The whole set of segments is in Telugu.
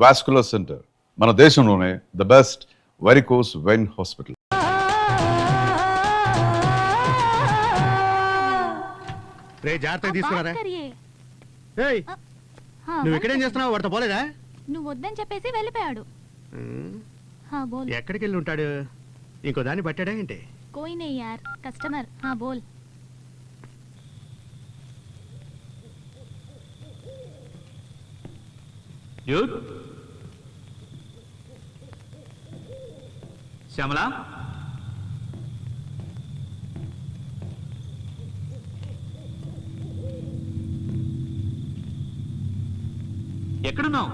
వాస్కులర్ సెంటర్, మన దేశంలోనే the best varicose vein hospital. రే జాగ్రత్త తీసుకురారా. ఏయ్, నువ్వు ఇక్కడేం చేస్తున్నావు? వాడితో పోలేదా? నువ్వు వద్దని చెప్పేసి వెళ్ళిపోయాడు. బోల్. ఎక్కడికి వెళ్ళి ఉంటాడు? ఇంకో దాన్ని పట్టాడా ఏంటి? कोई नहीं यार, कस्टमर. हाँ बोल. ड्यूड, श्यामला, ఎక్కడున్నావు?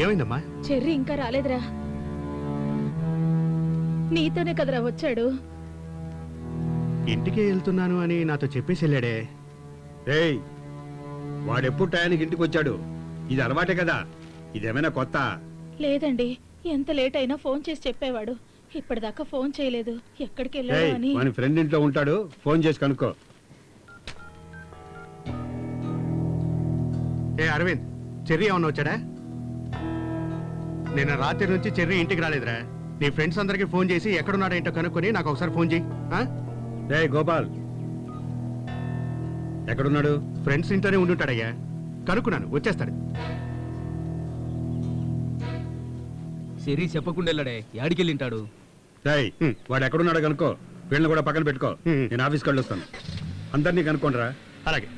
ఏమైందమ్మా? చెర్రీ ఇంకా రాలేదురా. నీతోనే కదరా వచ్చాడు. ఇంటికే వెళ్తున్నాను అని నాతో చెప్పేసి వెళ్ళాడే. ఏయ్, వాడెప్పుడు టయానికి ఇంటికి వచ్చాడు? ఇది అలవాటే కదా, ఇదేమైనా కొత్త? లేదండి, ఎంత లేట్ అయినా ఫోన్ చేసి చెప్పేవాడు. ఇప్పటిదాకా ఫోన్ చేయలేదు. ఎక్కడికి వెళ్ళాడు ఏయ్, అని. మన ఫ్రెండ్ ఇంట్లో ఉంటాడు, ఫోన్ చేసి కనుక్కో. ఏ అరవింద్, చెర్రీ ఏమన్నా వచ్చాడా? నిన్న రాత్రి నుంచి చెర్రీ ఇంటికి రాలేదురా. నీ ఫ్రెండ్స్ అందరికి ఫోన్ చేసి ఎక్కడున్నాడేంటో కనుక్కొని నాకు ఒకసారి ఫోన్ చేయి. ఏయ్ గోపాల్, ఎక్కడున్నాడు? ఫ్రెండ్స్ ఇంట్లోనే ఉండుంటాడయ్యా. కనుక్కున్నాను, వచ్చేస్తాడు. సిరి చెప్పకుండా వెళ్ళాడే, యాడికెళ్ళింటాడు? ఏయ్, వాడు ఎక్కడున్నాడో కనుక్కో. వీళ్ళని కూడా పక్కన పెట్టుకో. హ్మ్. నేను ఆఫీస్కి వెళ్ళొస్తాను. అందరినీ కనుక్కోండిరా. అలాగే.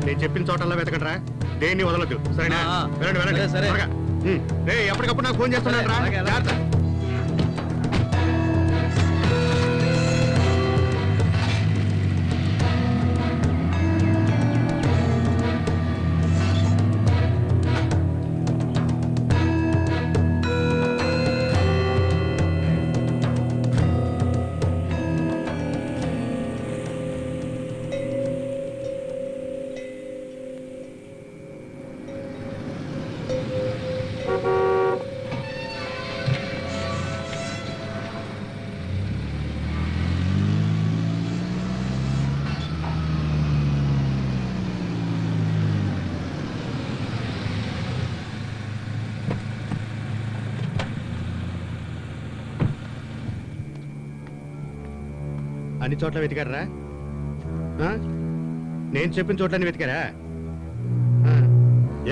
నేను చెప్పిన చోటల్లో వెతకండిరా, దేన్ని వదలొద్దు. సరేనా? వెళ్ళండి వెళ్ళండి. సరే. త్వరగా. రేయ్, ఎప్పటికప్పుడు నాకు ఫోన్ చేస్తున్నాను రా. జాగ్రత్త. అన్ని చోట్ల వెతికారా? నేను చెప్పిన చోట్లన్నీ వెతికారా?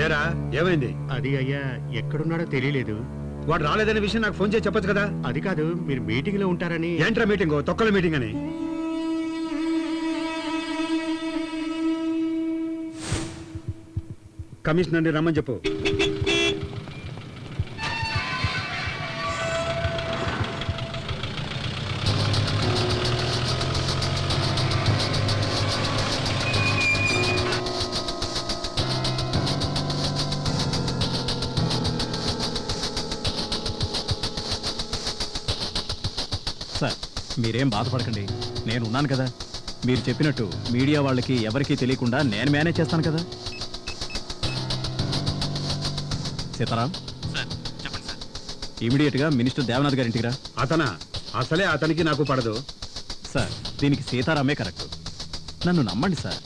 ఏరా, ఏమైంది? అది అయ్యా, ఎక్కడున్నాడో తెలియలేదు. వాడు రాలేదనే విషయం నాకు ఫోన్ చేసి చెప్పొచ్చు కదా. అది కాదు, మీరు మీటింగ్ లో ఉంటారని. ఏంట్రా మీటింగ్? తొక్కల మీటింగ్ అని. కమిషనర్ని రమ్మని చెప్పు. సార్ మీరేం బాధపడకండి, నేను ఉన్నాను కదా. మీరు చెప్పినట్టు మీడియా వాళ్ళకి ఎవరికీ తెలియకుండా నేను మేనేజ్ చేస్తాను కదా. సీతారాం, చెప్పండి సార్. ఇమీడియట్గా మినిస్టర్ దేవనాథ్ గారి ఇంటికి రా. అతనా? అసలే అతనికి నాకు పడదు. సార్ దీనికి సీతారామే కరెక్ట్, నన్ను నమ్మండి సార్.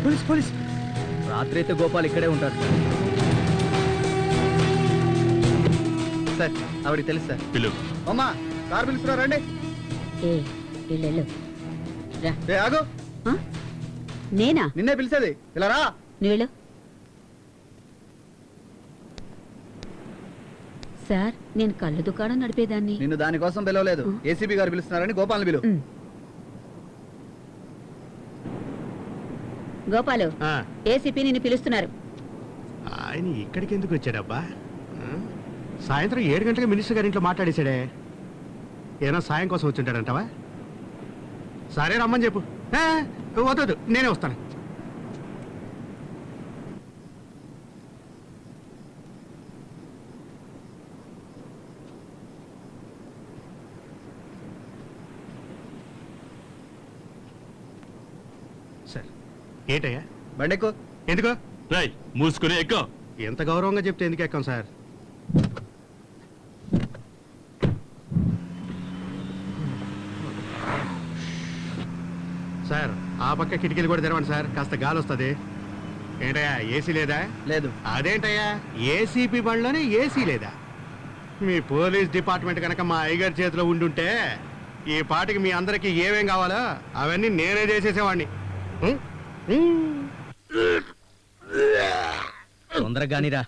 Police police. రాత్రి అయితే గోపాల్ ఇక్కడే ఉంటాడు సార్, ఆవిడకి తెలుసు సార్. పిలు. అమ్మా, కార్ పిలుస్తున్నారు రండి. ఏ వీళ్ళెళ్ళు రా. ఏ ఆగు, ఆ? నేనా? నిన్నే పిలిచేది, ఇలా రా. నువ్వు వెళ్ళు. సార్ నేను కళ్ళు దుకాణం నడిపేదాన్ని. నిన్ను దానికోసం పిలవలేదు, ఏసీబీ గారు పిలుస్తున్నారని గోపాల్ని పిలువు. ఉమ్. గోపాలు, ఏసీపీ నిన్ను పిలుస్తున్నారు. ఆయన ఇక్కడికి ఎందుకు వచ్చాడబ్బా? సాయంత్రం 7 గంటలకు మినిస్టర్ గారి ఇంట్లో మాట్లాడేశాడే. ఏనా సాయం కోసం వచ్చింటాడంటావా? సరే రమ్మని చెప్పు. వద్దు, నేనే వస్తాను. సరే, ఏంటయ్యా? బండెక్కు. ఎందుకు? రేయ్, మూసుకుని ఎక్కువ. ఎంత గౌరవంగా చెప్తే ఎందుకు ఎక్కాం సార్? సార్, ఆ పక్క కిటికీలు కూడా తెరవండి సార్, కాస్త గాలి వస్తుంది. ఏంటయ్యా, ఏసీ లేదా? లేదు. అదేంటయ్యా, ఏసీపీ బండ్లోనే ఏసీ లేదా? మీ పోలీస్ డిపార్ట్మెంట్ కనుక మా అయ్యగారి చేతిలో ఉండుంటే ఈ పాటికి మీ అందరికి ఏమేం కావాలో అవన్నీ నేనే చేసేసేవాడిని. తొందరగానిరా.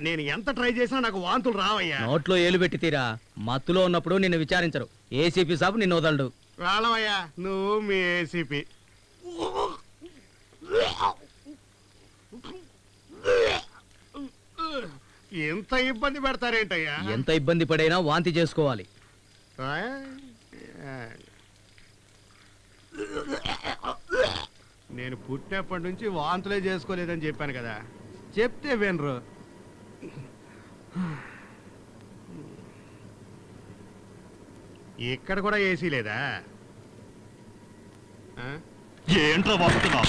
నేను ఎంత ట్రై చేసినా నాకు వాంతులు రావయ్యా. నోట్లో ఏలు పెట్టి తీరా. మత్తులో ఉన్నప్పుడు నిన్ను విచారించరు. ఏసీపీ సాబు నిన్ను వదలడు. రాలవయ్యా, నువ్వు మీ ఏసీపీ. ఎంత ఇబ్బంది పెడతారేంటయ్యా? ఎంత ఇబ్బంది పడైనా వాంతి చేసుకోవాలి. నేను పుట్టినప్పటి నుంచి వాంతులే చేసుకోలేదని చెప్పాను కదా, చెప్తే వినరు. ఇక్కడ కూడా ఏసీ లేదా? ఏంట్రా వాడుతున్నావు?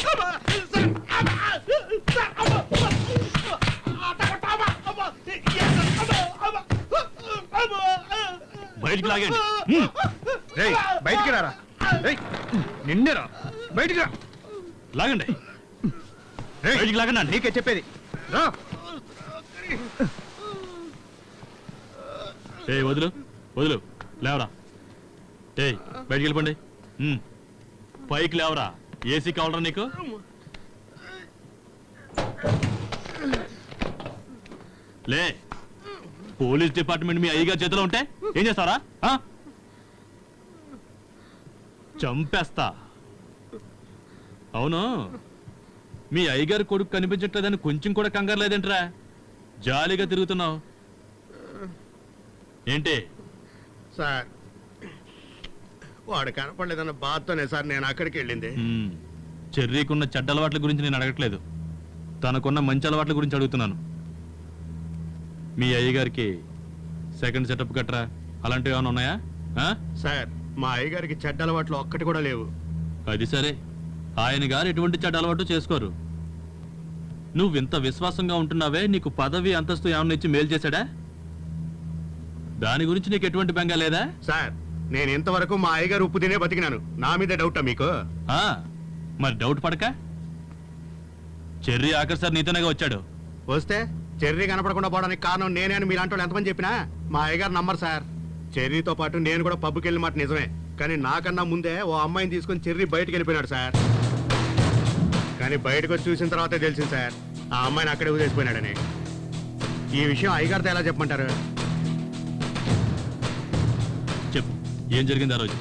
బయటికి లాగండి. బయటికి రారా. నిన్నేరా, బయటికి రా. లాగండి. బయటికి లాగండి. నీకే చెప్పేది, రా. ఏ వదులు వదులు, లేవరా. ఏ బయటికి వెళ్ళిపోండి. పైకి లేవరా. ఏసీ కావాలరా నీకు? లే. పోలీస్ డిపార్ట్మెంట్ మీ అయ్యగారి చేతిలో ఉంటే ఏం చేస్తారా? చంపేస్తా. అవును, మీ అయ్యగారి కొడుకు కనిపించట్లేదని కొంచెం కూడా కంగారు లేదేంట్రా? జాలీగా తిరుగుతున్నావు ఏంటి? సార్, వాడు కనపడలేదన్న బాధతోనే సార్ నేను అక్కడికి వెళ్ళింది. చెర్రీకున్న చెడ్డ అలవాట్ల గురించి నేను అడగట్లేదు, తనకున్న మంచి అలవాట్ల గురించి అడుగుతున్నాను. మీ అయ్యగారికి సెకండ్ సెటప్ గట్రా అలాంటివి ఏమైనా ఉన్నాయా? సార్, మా అయ్యగారికి చెడ్డ అలవాట్లు ఒక్కటి కూడా లేవు. అది సరే, ఆయన గారు ఎటువంటి చెడ్డ అలవాటు చేసుకోరు. నువ్వింత విశ్వాసంగా ఉంటున్నావే, నీకు పదవి అంతస్తు ఏమన్నా ఇచ్చి మేలు చేశాడా? దాని గురించి నీకు ఎటువంటి బెంగ లేదా? సార్ నేను ఇంతవరకు మా అయ్యగారు ఉప్పు తినే బతికినాను. నా మీద డౌటా మీకు? ఆ, మరి డౌట్ పడక. చెర్రీ ఆఖరి సార్ నీతోనేగా వచ్చాడు. వస్తే చెర్రీ కనపడకుండా పోవడానికి కారణం నేనే అని మీలాంటి వాళ్ళు ఎంతమంది చెప్పినా మా అయ్యగారు నమ్మరు సార్. చెర్రీతో పాటు నేను కూడా పబ్కి వెళ్ళిన మాట నిజమే, కానీ నాకన్నా ముందే ఓ అమ్మాయిని తీసుకొని చెర్రీ బయటకు వెళ్ళిపోయినాడు సార్. కానీ బయటకు వచ్చి చూసిన తర్వాతే తెలిసింది సార్ ఆ అమ్మాయిని అక్కడే వదిలేసిపోయినాడని. ఈ విషయం అయ్యగారితో ఎలా చెప్పమంటారు? చెప్పు, ఏం జరిగింది ఆ రోజు?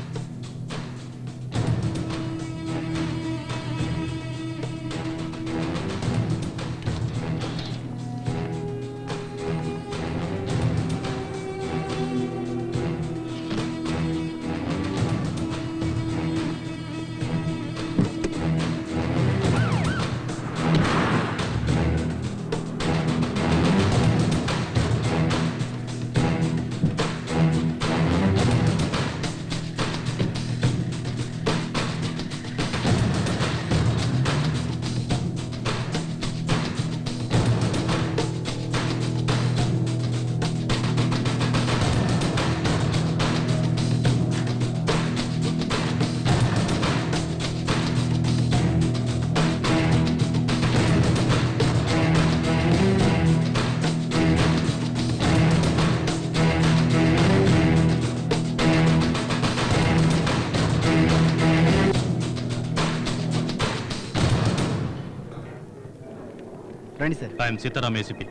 రండి సార్. I'm Sitaram, ACP.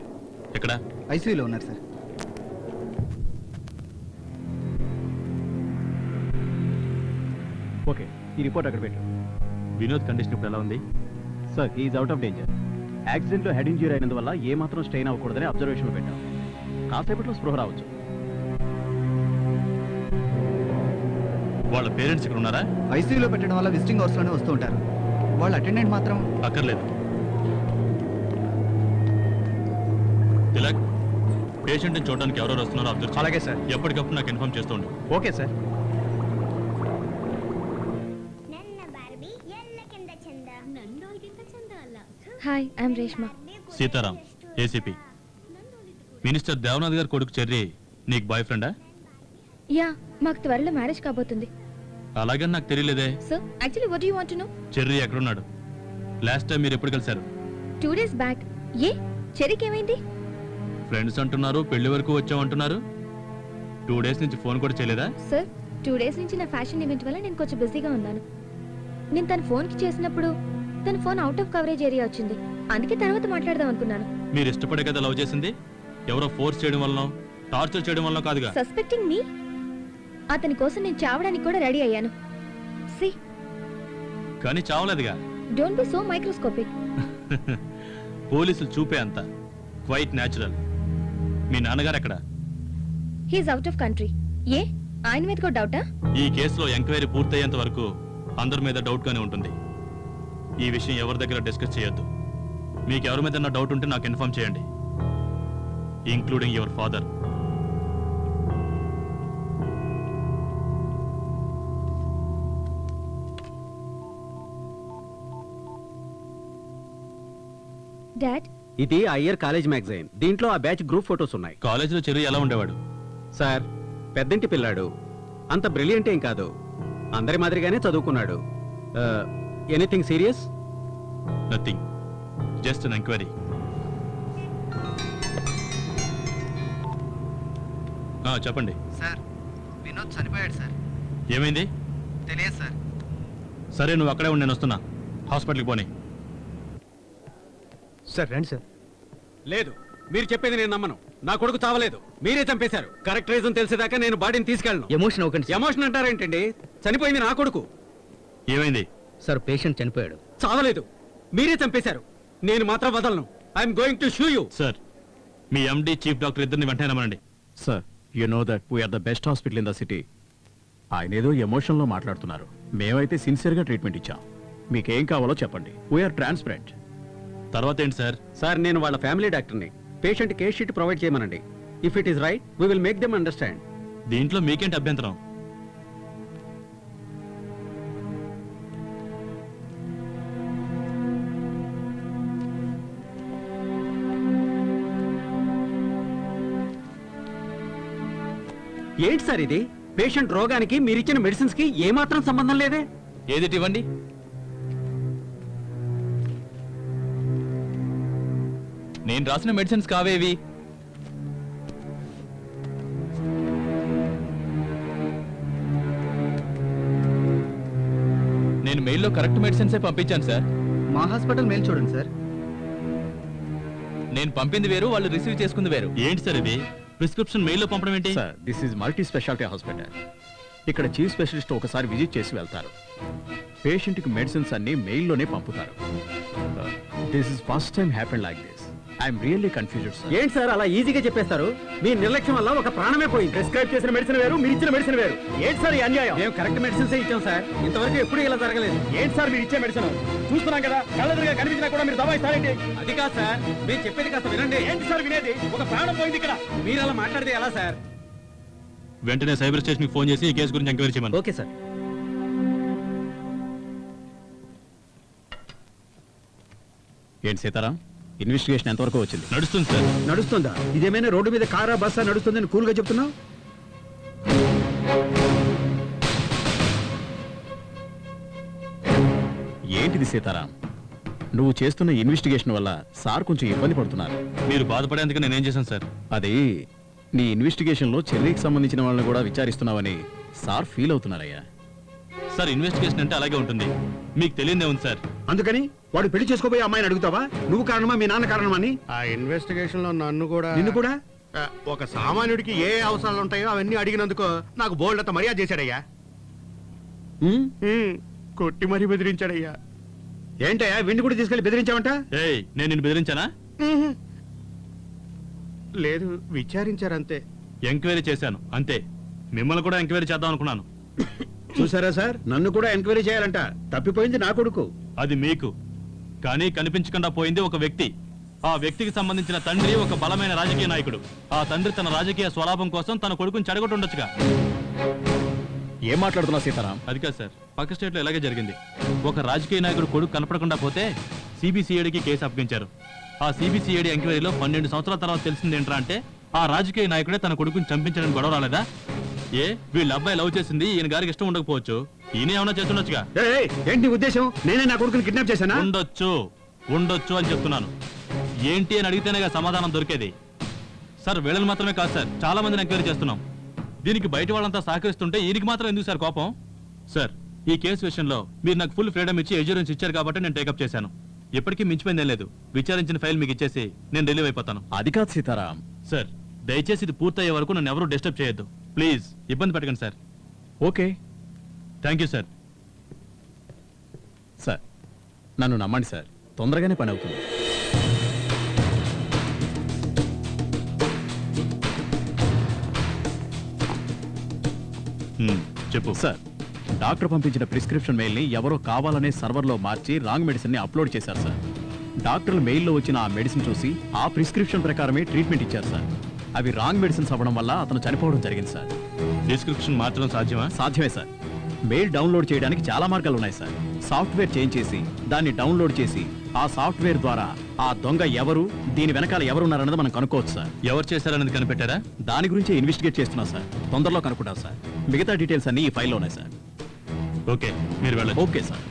ఎక్కడ? ఐసీయూలో ఉన్నారు సార్. ఓకే, ఈ రిపోర్ట్ అక్కడ పెట్టు. వినోద్ కండిషన్ ఇప్పుడు ఎలా ఉంది? Sir is out of danger. యాక్సిడెంట్లో హెడ్ ఇంజ్యూరీ అయినందువల్ల ఏ మాత్రం స్ట్రెయిన్ అవ్వకూడదని అబ్జర్వేషన్లో పెట్టాం. కాసేపట్లో స్పృహ రావచ్చు. వాళ్ళ పేరెంట్స్ ఇక్కడ ఉన్నారా? ఐసీయూలో పెట్టడం వల్ల విజిటింగ్ అవర్స్లోనే వస్తూ ఉంటారు. వాళ్ళ అటెండెంట్ మాత్రం అక్కర్లేదు. తిలక్, పేషెంట్ని చూడడానికి ఎవరెవరు వస్తున్నారో అబ్జర్వ్. అలాగే సార్. ఎప్పటికప్పుడు నాకు ఇన్ఫార్మ్ చేస్తూ ఉండు. Okay sir. Hi, I'm Reshma. Sitaram, ACP. Minister Devanath గారి కొడుకు చెర్రీ నీకు బాయ్ ఫ్రెండా? యా, మాకు త్వరలో మ్యారేజ్ కాబోతుంది. అలాగని నాకు తెలియలేదే. So actually what you want to know? Cherry ఎక్కడున్నాడు? లాస్ట్ టైం మీరు ఎప్పుడు కలిశారు? 2 days బ్యాక్. ఏ చెరికి ఏమైంది? ఫ్రెండ్స్ అంటున్నారు, పెళ్లి వరకు వచ్చామంటున్నారు. 2 days నుంచి ఫోన్ కూడా చేయలేదా? సార్, 2 days నుంచి నా ఫ్యాషన్ ఈవెంట్ వల్ల నేను కొంచెం బిజీగా ఉన్నాను. నేను తన ఫోన్కి చేసినప్పుడు తన phone out of coverage area వచ్చింది. అందుకే తర్వాత మాట్లాడదాం అనుకున్నాను. మీరు ఇష్టపడే కదా లవ్ చేసింది? ఎవరో ఫోర్స్ చేయడం వల్ల, టార్చర్ చేయడం వల్ల కాదుగా. Suspecting me? అతని కోసం నేను చావడానికి కూడా రెడీ అయ్యాను. సి, కానీ చావలేదుగా. Don't be so microscopic. పోలీసులు చూపే అంత క్వైట్ న్యాచురల్. మీ నాన్నగారు ఎక్కడ? He's out of country. ఏ ఆయన మీద కూడా డౌటా? ఈ కేసులో ఎంక్వైరీ పూర్తయ్యేంత వరకు అందరి మీద డౌట్ గానే ఉంటుంది. ఈ విషయం ఎవరి దగ్గర డిస్కస్ చేయొద్దు. మీకు ఎవరి మీద డౌట్ ఉంటే నాకు ఇన్ఫార్మ్ చేయండి, ఇంక్లూడింగ్ యువర్ ఫాదర్. డాడ్, ఇది అయ్యర్ కాలేజ్ మ్యాగజైన్. దీంట్లో ఆ బ్యాచ్ గ్రూప్ ఫొటోస్ ఉన్నాయి. కాలేజీలో చెర్రీ ఎలా ఉండేవాడు? సార్, పెద్దంటి పిల్లాడు, అంత బ్రిలియంట్ ఏం కాదు, అందరి మాదిరిగానే చదువుకున్నాడు. Anything serious? Nothing, just an enquiry. చెప్పండి సార్. వినోద్ చనిపోయాడు సార్. ఏమైంది? తెలియదు సార్. సరే, నువ్వు అక్కడే ఉండి నేను వస్తున్నా. హాస్పిటల్కి పోనీ. సార్ రండి సార్. లేదు, మీరు చెప్పేది నేను నమ్మను. నా కొడుకు చావలేదు, మీరే చంపేశారు. కరెక్ట్ రీజన్ తెలిసేదాకా నేను బాడీని తీసుకెళ్ళను. ఎమోషన్ అవ్వకండి. ఎమోషన్ అంటారేంటండి? చనిపోయింది నా కొడుకు. ఏమైంది? సార్, పేషెంట్ చనిపోయాడు. చావలేదు, మీరే చంపేశారు. నేను మాత్రం వదలను. I'm going to sue you. Sir, మీ ఎండి చీఫ్ డాక్టర్ ఇద్దరిని వెంటనే రమ్మనండి. Sir, you know that we are the best hospital in the city. ఆయన ఏదో ఎమోషన్లో మాట్లాడుతున్నారు. మేమైతే సిన్సియర్గా ట్రీట్మెంట్ ఇచ్చాం. మీకేం కావాలో చెప్పండి. We are transparent. తర్వాత ఏంటి సార్? సార్, నేను వాళ్ళ ఫ్యామిలీ డాక్టర్ని. పేషెంట్ కేస్ షీట్ ప్రొవైడ్ చేయమనండి. If it is right, we will make them understand. దీంట్లో మీకేంటి అభ్యంతరం? ఏంటి సార్ ఇది? పేషెంట్ రోగానికి మీరిచ్చిన మెడిసిన్స్ కి ఏమాత్రం సంబంధం లేదే. ఏదిటి ఇవ్వండి. నేను రాసిన మెడిసిన్స్ కావేవి. నేను మెయిల్లో కరెక్ట్ మెడిసిన్సే పంపించాను సార్. మా హాస్పిటల్ మెయిల్ చూడండి సార్. నేను పంపింది వేరు, వాళ్ళు రిసీవ్ చేసుకుంది వేరు. ఏంటి సార్ ఇది? ప్రిస్క్రిప్షన్ మెయిల్లో పంపడం ఏంటి? Sir, this is multi speciality hospital. ఇక్కడ చీఫ్ స్పెషలిస్ట్ ఒకసారి విజిట్ చేసి వెళ్తారు. పేషెంట్కి మెడిసిన్స్ అన్ని మెయిల్లోనే పంపుతారు. This is first time happen like this. I'm really confused sir. ఏంటి సార్ అలా ఈజీగా చెప్పేస్తారు? మీ నిర్లక్ష్యం వల్ల ఒక ప్రాణమే పోయింది. ప్రిస్క్రైబ్ చేసిన మెడిసిన్ వేరు, మీరు ఇచ్చిన మెడిసిన్ వేరు. ఏంటి సార్ ఈ అన్యాయం? మేము కరెక్ట్ మెడిసిన్స్ ఇచ్చాం సార్. ఇంతవరకు ఎప్పుడు ఇలా జరగలేదు. ఏంటి సార్ మీరు ఇచ్చే మెడిసిన్? చూస్తున్నాం కదా, కళ్ళెదురుగా కనిపించినా కూడా మీరు దబాయిస్తారేంటి? అది కాదు సార్, మీరు చెప్పేది కాస్త వినండి. ఏంటి సార్ వినేది? ఒక ప్రాణం పోయింది ఇక్కడ. మీరు అలా మాట్లాడితే ఎలా సార్? వెంటనే సైబర్ స్టేషన్కి ఫోన్ చేసి ఈ కేసు గురించి ఎంక్వైరీ చేయమని. Okay sir. ఏంటి సీతారాం, ఇన్వెస్టిగేషన్ ఎంతవరకు వచ్చింది? నడుస్తుంది సార్. నడుస్తుందా? ఇదేమైనా రోడ్డు మీద కారా బస్సా నడుస్తుందని కూల్గా చెప్తున్నావు? ఏంటిది సీతారాం, నువ్వు చేస్తున్న ఇన్వెస్టిగేషన్ వల్ల సార్ కొంచెం ఇబ్బంది పడుతున్నారు. మీరు బాధపడేందుకు నేనేం చేశాను సార్? అది నీ ఇన్వెస్టిగేషన్లో చెర్రీకి సంబంధించిన వాళ్ళని కూడా విచారిస్తున్నావని సార్ ఫీల్ అవుతున్నారయ్యా. సార్, ఇన్వెస్టిగేషన్ అంటే అలాగే ఉంటుంది. మీకు తెలియదే ఉంది సార్. అందుకని వాడు పెళ్లి చేసుకోబోయే అమ్మాయిని అడుగుతావా? నువ్వు కారణమా మీ నాన్న కారణమా అని? ఆ ఇన్వెస్టిగేషన్ లో నిన్ను కూడా ఒక సామాన్యుడికి ఏ అవసరాలు ఉంటాయో అవన్నీ అడిగినందుకు నాకు బోల్డ్ అంత మర్యాద చేశాడయ్యా. కొట్టి మరీ బెదిరించాడయ్యా. ఏంటయ్యా, విండి కూడా తీసుకెళ్లి బెదిరించావంట? ఏయ్, నేను నిన్ను బెదిరించానా? లేదు, విచారించారంతే. ఎంక్వైరీ చేశాను అంతే. మిమ్మల్ని కూడా ఎంక్వైరీ చేద్దాం అనుకున్నాను. చూసారా సార్, నన్ను కూడా ఎంక్వైరీ చేయాలంట. తప్పిపోయింది నా కొడుకు. అది మీకు, కానీ కనిపించకుండా పోయింది ఒక వ్యక్తి. ఆ వ్యక్తికి సంబంధించిన తండ్రి ఒక బలమైన రాజకీయ నాయకుడు. ఆ తండ్రి తన రాజకీయ స్వలాభం కోసం తన కొడుకుని చెడగొట్టుండొచ్చుగా. ఏం మాట్లాడుతున్నావు సీతారాం? అది కాదు సార్, పక్క స్టేట్ లో ఇలాగే జరిగింది. ఒక రాజకీయ నాయకుడు కొడుకు కనపడకుండా పోతే సిబిసిఐడికి కేసు అప్పగించారు. ఆ సిబిసిఐడి ఎంక్వైరీలో 12 సంవత్సరాల తర్వాత తెలిసింది ఏంట్రా అంటే ఆ రాజకీయ నాయకుడే తన కొడుకుని చంపించడానికి గొడవ రాలేదా? ఏ, వీళ్ళ అబ్బాయి లవ్ చేసింది ఈయన గారికి ఇష్టం ఉండకపోవచ్చు, ఈయన ఏమన్నా చేస్తుండొచ్చుగా. ఏంటి ఉద్దేశం? నేనే నా కొడుకుని కిడ్నాప్ చేశానా? ఉండొచ్చు అని చెప్తున్నాను. ఏంటి అని అడిగితేనే సమాధానం దొరికేది. సార్, వీళ్ళని మాత్రమే కాదు సార్, చాలా మందిని ఎంక్వైరీ చేస్తున్నాం. దీనికి బయట వాళ్ళంతా సహకరిస్తుంటే ఈయనకి మాత్రం ఎందుకు సార్ కోపం? సార్, ఈ కేసు విషయంలో మీరు నాకు ఫుల్ ఫ్రీడమ్ ఇచ్చి ఎజ్యూరెన్స్ ఇచ్చారు కాబట్టి నేను టేకప్ చేశాను. ఇప్పటికీ మించిపోయిందేం లేదు. విచారించిన ఫైల్ మీకు ఇచ్చేసి నేను రిలీవ్ అయిపోతాను. అది కాదు సీతారాం. సార్, దయచేసి ఇది పూర్తయ్యే వరకు నన్ను ఎవరూ డిస్టర్బ్ చేయొద్దు ప్లీజ్. ఇబ్బంది పెట్టకండి sir. Okay, thank you sir. Sir, నన్ను నమ్మండి సార్, తొందరగానే పని అవుతుంది. చెప్పు సార్, డాక్టర్ పంపించిన ప్రిస్క్రిప్షన్ మెయిల్ని ఎవరో కావాలనే సర్వర్లో మార్చి రాంగ్ మెడిసిన్ని అప్లోడ్ చేశారు సార్. డాక్టర్లు మెయిల్లో వచ్చిన ఆ మెడిసిన్ చూసి ఆ ప్రిస్క్రిప్షన్ ప్రకారమే ట్రీట్మెంట్ ఇచ్చారు సార్. అవి రాంగ్ మెడిసిన్స్ అవ్వడం వల్ల అతను చనిపోవడం జరిగింది సార్. డిస్క్రిప్షన్ మార్చడం సాధ్యమా? సాధ్యమే సార్. మెయిల్ డౌన్లోడ్ చేయడానికి చాలా మార్గాలు ఉన్నాయి సార్. సాఫ్ట్వేర్ చేంజ్ చేసి దాన్ని డౌన్లోడ్ చేసి ఆ సాఫ్ట్వేర్ ద్వారా ఆ దొంగ ఎవరు, దీని వెనకాల ఎవరున్నారన్నది మనం కనుక్కోవచ్చు సార్. ఎవరు చేశారన్నది కనిపెట్టారా? దాని గురించి ఇన్వెస్టిగేట్ చేస్తున్నాం సార్. తొందరలో కనుక్కుంటాం సార్. మిగతా డీటెయిల్స్ అన్ని ఈ ఫైల్లో ఉన్నాయి సార్. ఓకే, మీరు వెళ్ళండి. Okay sir.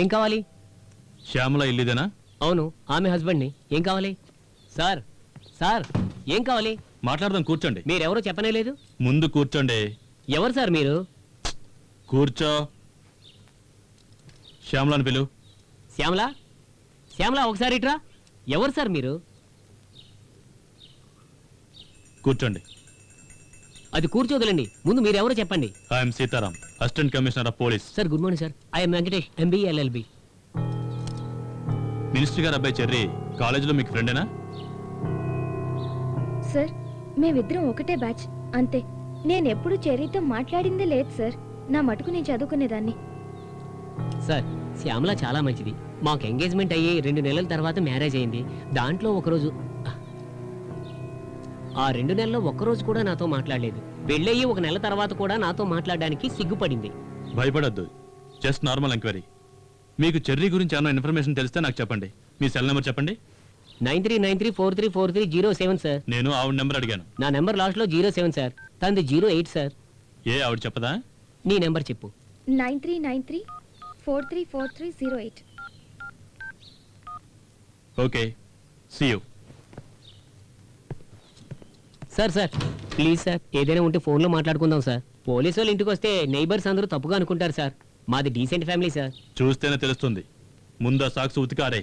ఏం కావాలి? శ్యామల ఇల్లుదేనా? అవును, ఆమె హస్బెండ్ని. ఏం కావాలి? సార్ సార్ ఏం కావాలి? మాట్లాడదాం, కూర్చోండి. మీరెవరో చెప్పనే లేదు. ముందు కూర్చోండి. ఎవరు సార్ మీరు? కూర్చో. శ్యామలని పిలు. శ్యామల, శ్యామల ఒకసారి ఇట్రా. ఎవరు సార్ మీరు? కూర్చోండి. అది కూర్చోదులండి, ముందు మీరెవరో చెప్పండి. I'm Sitaram, assistant commissioner of police. Sir good morning sir. I'm Venkatesh, MBA LLB. Minister గారు అబ్బాయి చెర్రీ కాలేజీలో మీకు ఫ్రెండేనా? సార్, మేమిద్దరం ఒకటే బ్యాచ్ అంతే. నేనెప్పుడు చెర్రీతో మాట్లాడిందే లేదు సార్. నా మటుకు నేను చదువుకునేదాన్ని. సార్ శ్యామల చాలా మంచిది. మాకు ఎంగేజ్మెంట్ అయ్యి 2 నెలల తర్వాత మ్యారేజ్ అయింది. దాంట్లో ఒకరోజు ఆ 2 నెలల్లో ఒక్కరోజు కూడా నాతో మాట్లాడలేదు. పెళ్ళయ్యి 1 నెల తర్వాత కూడా నాతో మాట్లాడడానికి సిగ్గుపడింది. భయపడద్దు, జస్ట్ నార్మల్ ఎంక్వైరీ. మీకు చెర్రీ గురించి ఏమైనా ఇన్ఫర్మేషన్ తెలిస్తే నాకు చెప్పండి. మీ సెల్ నెంబర్ చెప్పండి. 9393434307 సార్. నేను ఆవిడ నెంబర్ అడిగాను. నా నెంబర్ లాస్ట్లో 07 సార్. తనది 08 సార్. ఏ ఆవిడ చెప్పదా? నీ నెంబర్ చెప్పు. 9393434308. Okay, see you. Sir please sir, ఏదైనా ఉంటే ఫోన్లో మాట్లాడుకుందాం సార్. పోలీసు వాళ్ళు ఇంటికి వస్తే నైబర్స్ అందరూ తప్పుగా అనుకుంటారు సార్. మాది డీసెంట్ ఫ్యామిలీ సార్. చూస్తేనే తెలుస్తుంది. ముందు ఆ సాక్స్ ఉతికారే.